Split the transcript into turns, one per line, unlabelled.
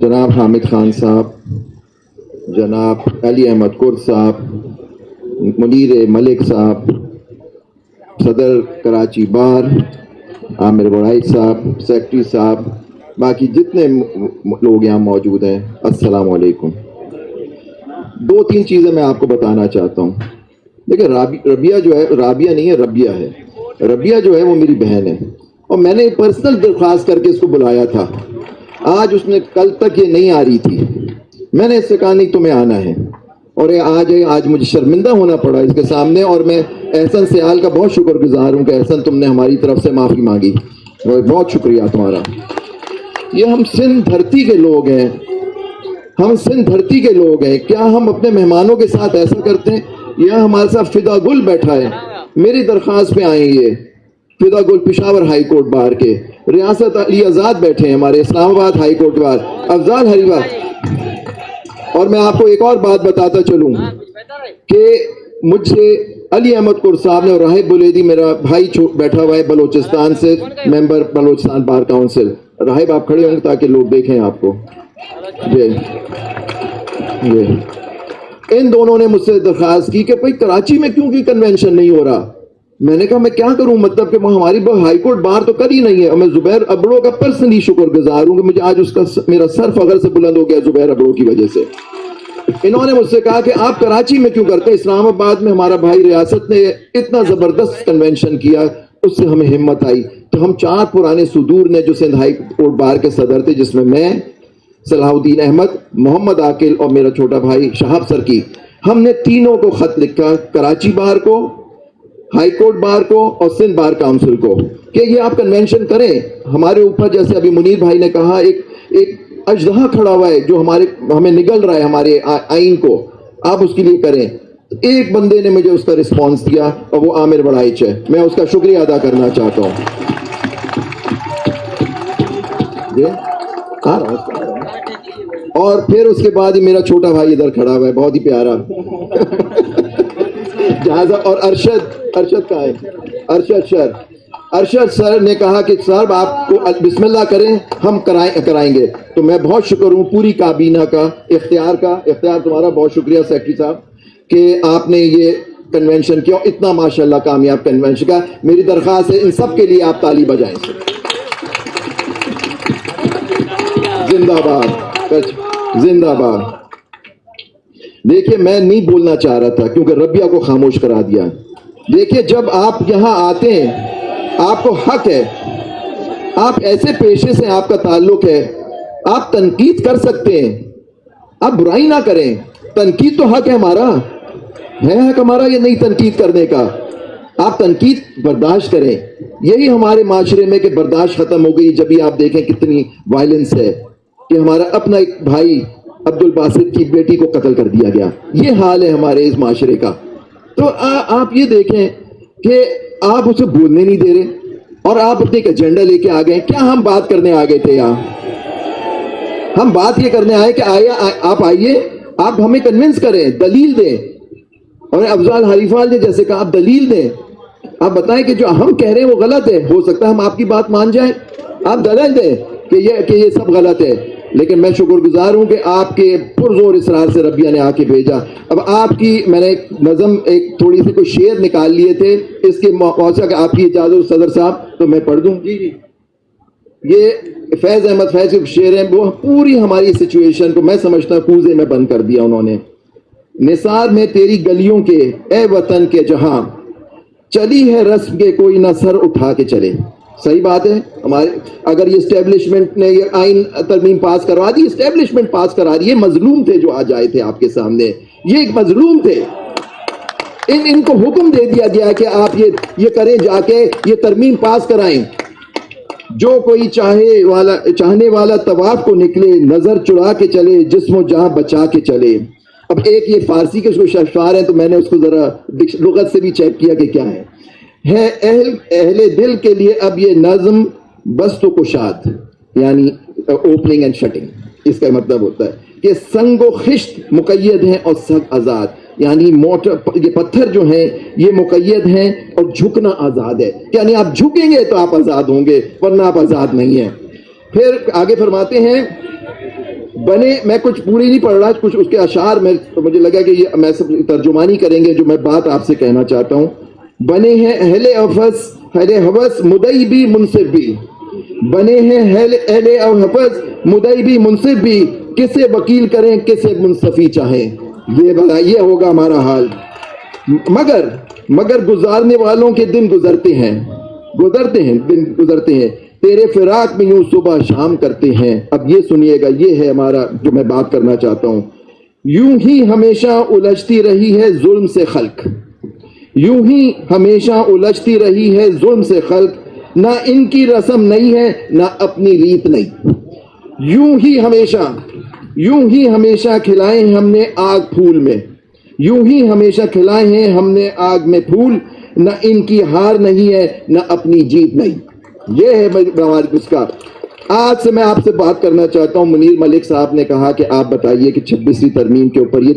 जनाब हामिद खान साहब, जनाब अली अहमद कुर साहब, मुनीर मलिक साहब, सदर कराची बार आमिर बड़ाई साहब, सेक्रेटरी साहब, बाकी जितने लोग यहाँ मौजूद हैं, अस्सलाम वालेकुम। दो तीन चीज़ें मैं आपको बताना चाहता हूँ। देखिए रबिया जो है, राबिया नहीं है, रबिया है। रबिया जो है वो मेरी बहन है और मैंने पर्सनल दरख्वास्त करके इसको बुलाया था। आज उसने, कल तक ये नहीं आ रही थी, मैंने इससे कहा नहीं तुम्हें आना है और ये आज मुझे शर्मिंदा होना पड़ा इसके सामने। और मैं एहसन सियाल का बहुत शुक्रगुजार हूँ कि एहसन तुमने हमारी तरफ से माफ़ी मांगी, बहुत शुक्रिया तुम्हारा। ये हम सिंध धरती के लोग हैं, हम सिंध धरती के लोग हैं। क्या हम अपने मेहमानों के साथ ऐसा करते हैं? यहाँ हमारे साथ फिदा गुल बैठा है, मेरी दरख्वास्त पे आए ये फिदा गुल पेशावर हाई कोर्ट बार के, रियासत अली आज़ाद बैठे हैं हमारे Islamabad high court bar, Afzal हरीवार। और मैं आपको एक और बात बताता चलूं कि मुझसे अली अहमद कुर साहब ने और राहिब बुलेदी मेरा भाई बैठा हुआ है बलोचिस्तान से, मेंबर बलोचिस्तान बार काउंसिल। राहिब आप खड़े होंगे ताकि लोग देखें आपको। ये इन दोनों ने मुझसे दरख्वास्त की कि भाई कराची में क्यों की कन्वेंशन नहीं हो रहा। मैंने कहा मैं क्या करूं, मतलब कि हमारी हाई कोर्ट बार तो कर ही नहीं है। मैं जुबैर अबड़ो का पर्सनली शुक्रगुजार हूं कि मुझे आज उसका मेरा सर फखर से बुलंद हो गया जुबैर अबड़ो की वजह से। इन्होंने मुझसे कहा कि आप कराची में क्यों करते? इस्लामाबाद में हमारा भाई रियासत ने इतना जबरदस्त कन्वेंशन किया, उससे हमें हिम्मत आई। तो हम 4 पुराने सुदूर ने जो सिंध हाई कोर्ट बार के सदर थे, जिसमें मैं, सलाहुद्दीन अहमद, मोहम्मद आकिल और मेरा छोटा भाई शहाब सरकी, हमने तीनों को खत लिखा, कराची बार को, हाई कोर्ट बार को और सिंध बार काउंसिल को, कि ये आप कन्वेंशन करें हमारे ऊपर। जैसे अभी मुनीर भाई ने कहा, एक अजदहा खड़ा हुआ है जो हमें निगल रहा है हमारे आइन को, आप उसके लिए करें। एक बंदे ने मुझे उसका रिस्पॉन्स दिया और वो आमिर बड़ाइच है, मैं उसका शुक्रिया अदा करना चाहता हूँ। और फिर उसके बाद ही मेरा छोटा भाई इधर खड़ा हुआ है, बहुत ही प्यारा जहाजा। और अरशद का है, अरशद सर ने कहा कि सर आपको बिस्मिल्लाह करें, हम कराएंगे। तो मैं बहुत शुक्र हूँ पूरी काबीना का, इख्तियार तुम्हारा बहुत शुक्रिया सेक्रेटरी साहब कि आपने ये कन्वेंशन किया, इतना माशाल्लाह कामयाब कन्वेंशन का। मेरी दरख्वास्त है इन सब के लिए आप ताली बजाएं। जिंदाबाद, जिंदाबाद। देखिए मैं नहीं बोलना चाह रहा था क्योंकि रबिया को खामोश करा दिया। देखिए जब आप यहां आते हैं, आपको हक है, आप ऐसे पेशे से आपका ताल्लुक है, आप तनकीद कर सकते हैं, आप बुराई ना करें। तनकीद तो हक है हमारा, है हक हमारा ये नहीं तनकीद करने का। आप तनकीद बर्दाश्त करें। यही हमारे माशरे में कि बर्दाश्त खत्म हो गई जब भी आप देखें कितनी वायलेंस है कि हमारा अपना एक भाई अब्दुल बासित की बेटी को कत्ल कर दिया गया। ये हाल है हमारे इस माशरे का। तो आप ये देखें कि आप उसे बोलने नहीं दे रहे और आप अपने एक एजेंडा लेके आ गए। क्या हम बात करने आ गए थे यहाँ? हम बात ये करने आए कि आप आइए, आप हमें कन्विंस करें, दलील दें। और अफजाल हरीफाल ने जैसे कहा, आप दलील दें, आप बताएं कि जो हम कह रहे हैं वो गलत है। हो सकता है हम आपकी बात मान जाएं, आप दलील दें कि ये सब गलत है। लेकिन मैं शुक्रगुजार हूं कि आपके पुरजोर इसरार से रबिया ने आके भेजा। अब आपकी मैंने एक नज़म, एक थोड़ी सी कोई शेर निकाल लिए थे, इसके मौका कि आपकी इजाजत सदर साहब तो मैं पढ़ दूं। ये फैज अहमद फैज के शेर हैं, वो पूरी हमारी सिचुएशन को मैं समझता हूं कूजे में बंद कर दिया उन्होंने। निसार में तेरी गलियों के ए वतन के जहां, चली है रस्म के कोई ना सर उठा के चले। सही बात है। हमारे अगर ये इस्टेब्लिशमेंट ने ये आइन तरमीम पास करवा दी, इस्टेब्लिशमेंट पास करा रही है, मजलूम थे जो आज आए थे आपके सामने, ये एक मजलूम थे। इनको हुक्म दे दिया गया कि आप ये करें, जाके ये तरमीम पास कराएं। जो कोई चाहने वाला तवाफ को निकले, नजर चुरा के चले, जिस्मो जहां बचा के चले। अब एक ये फारसी के उसको अशआर हैं, तो मैंने उसको जरा लुगत से भी चेक किया कि क्या है अहले दिल के लिए अब ये नज़्म बस तो कुशाद, यानी ओपनिंग एंड शटिंग। इसका मतलब होता है कि संगो खिश्त मुकय्यद हैं और सग आज़ाद, यानी मोटर ये पत्थर जो हैं ये मुकय्यद हैं और झुकना आज़ाद है। यानी आप झुकेंगे तो आप आज़ाद होंगे, वरना आप आज़ाद नहीं हैं। फिर आगे फरमाते हैं بنے, میں کچھ پوری نہیں پڑھ رہا, کچھ اس کے اشعار میں مجھے لگا کہ یہ میں سب ترجمانی کریں گے جو میں بات آپ سے کہنا چاہتا ہوں. بنے ہیں اہل حوث مدعی بھی منصف بھی, بنے ہیں اہل حوث مدعی بھی منصف بھی, کسے وکیل کریں کسے منصفی چاہیں, یہ ہوگا ہمارا حال. مگر گزارنے والوں کے دن گزرتے ہیں, دن گزرتے ہیں, تیرے فراق میں یوں صبح شام کرتے ہیں. اب یہ سنیے گا, یہ ہے ہمارا جو میں بات کرنا چاہتا ہوں. یوں ہی ہمیشہ الجھتی رہی ہے ظلم سے خلق, یوں ہی ہمیشہ الجھتی رہی ہے ظلم سے خلق, نہ ان کی رسم نہیں ہے نہ اپنی ریت نہیں. یوں ہی ہمیشہ کھلائے ہیں ہم نے آگ پھول میں, یوں ہی ہمیشہ کھلائے ہیں ہم نے آگ میں پھول, نہ ان کی ہار نہیں ہے نہ اپنی جیت نہیں. یہ ہے ہمارے اس کا. آج سے میں آپ سے بات کرنا چاہتا ہوں. منیر ملک صاحب نے کہا کہ آپ بتائیے کہ 26ویں ترمیم کے اوپر یہ